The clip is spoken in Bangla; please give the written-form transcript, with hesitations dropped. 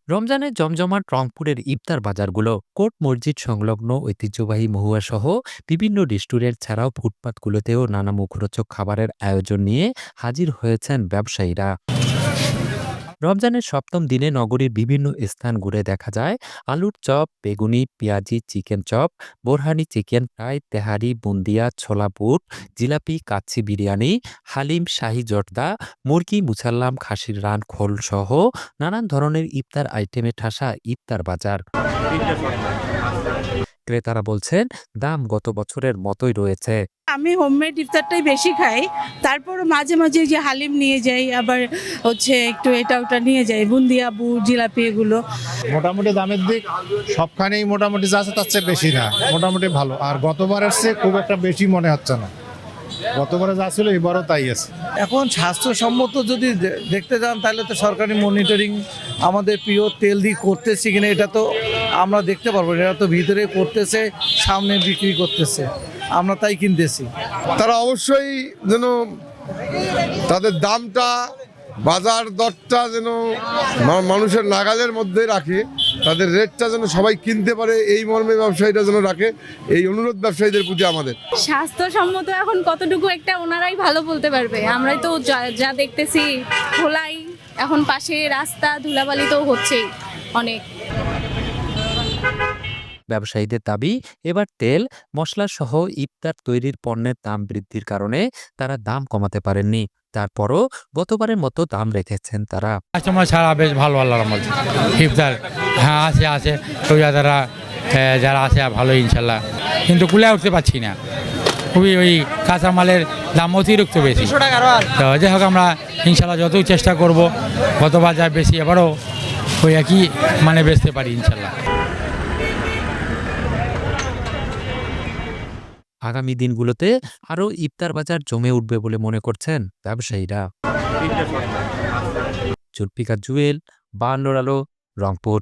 রমজানের জমজমাট রংপুরের ইফতার বাজারগুলো কোর্ট মসজিদ সংলগ্ন ঐতিহ্যবাহী মহুয়া সহ বিভিন্ন রেস্টুরেন্ট ছাড়াও ফুটপাতগুলোতেও নানা মুখরোচক খাবারের আয়োজন নিয়ে হাজির হয়েছেন ব্যবসায়ীরা। রমজানের সপ্তম দিনে নগরীর বিভিন্ন স্থান ঘুরে দেখা যায় আলুর চপ, বেগুনি, পেঁয়াজি, চিকেন চপ, বোরহানি চিকেন ফ্রাই, তেহারি, বুন্দিয়া, ছোলা বুট, জিলাপি, কাচ্চি বিরিয়ানি, হালিম, শাহি জর্দা, মুরগি, মুসাল্লাম, খাসির রান, খোল সহ নানান ধরনের ইফতার আইটেমে ঠাসা ইফতার বাজার। ক্রেতারা বলছেন দাম গত বছরের মতোই রয়েছে। আমি হোমমেড ইফতারটাই বেশি খাই। তারপরও মাঝে মাঝে যে হালিম নিয়ে যাই, আবার হচ্ছে একটু এটা ওটা নিয়ে যাই, বুন্দিয়া, বুট, জিলাপি এগুলো। মোটামুটি দামের দিক সবখানেই মোটামুটি যা আছে তার চেয়ে বেশি না, মোটামুটি ভালো। আর গতবারের চেয়ে খুব একটা বেশি মনে হচ্ছে না, গতবারে যা ছিল এবারও তাই আছে। এখন স্বাস্থ্যসম্মত যদি দেখতে যান তাহলে তো সরকারি মনিটরিং আমাদের প্রিয় তেল দিয়ে করতেছে কিনা এটা তো আমরা দেখতে পারবো না। এরা তো ভিতরে করতেছে, সামনে বিক্রি করতেছে, আমরা তাই কিনতেছি। তারা অবশ্যই যেন তাদের দামটা, বাজার দরটা যেন মানুষের নাগালের মধ্যে রাখে, তাদের রেটটা যেন সবাই কিনতে পারে, এই মর্মে ব্যবসায়ীরা যেন রাখে, এই অনুরোধ ব্যবসায়ীদের প্রতি আমাদের। স্বাস্থ্যসম্মত এখন কতটুকু একটা ওনারাই ভালো বলতে পারবে। আমরাই তো যা দেখতেছি খোলাই, এখন পাশে রাস্তা ধুলাবালি তো হচ্ছেই অনেক। ব্যবসায়ীদের দাবি, এবার তেল, মশলা সহ ইফতার তৈরির পণ্যের দাম বৃদ্ধির কারণে তারা দাম কমাতে পারেননি। তারপরও গতবারের মতো দাম রেখেছেন তারা। কাস্টমার ছাড়া বেশ ভালো আল্লাহর রহমতে ইফতার হ্যাঁ আছে রোজাদাররা যারা আছে ভালো ইনশাল্লাহ, কিন্তু কুলায় উঠতে পারছি না, খুবই ওই কাঁচামালের দাম অতিরিক্ত বেশি। তো যাই হোক আমরা ইনশাল্লাহ যতই চেষ্টা করব গতবার যা বেশি এবারও ওই একই মানে বেচতে পারি ইনশাল্লাহ। আগামী দিনগুলোতে আরও ইফতার বাজার জমে উঠবে বলে মনে করছেন ব্যবসায়ীরা। জুলফিকার জুয়েল, বায়ান্নর আলো, রংপুর।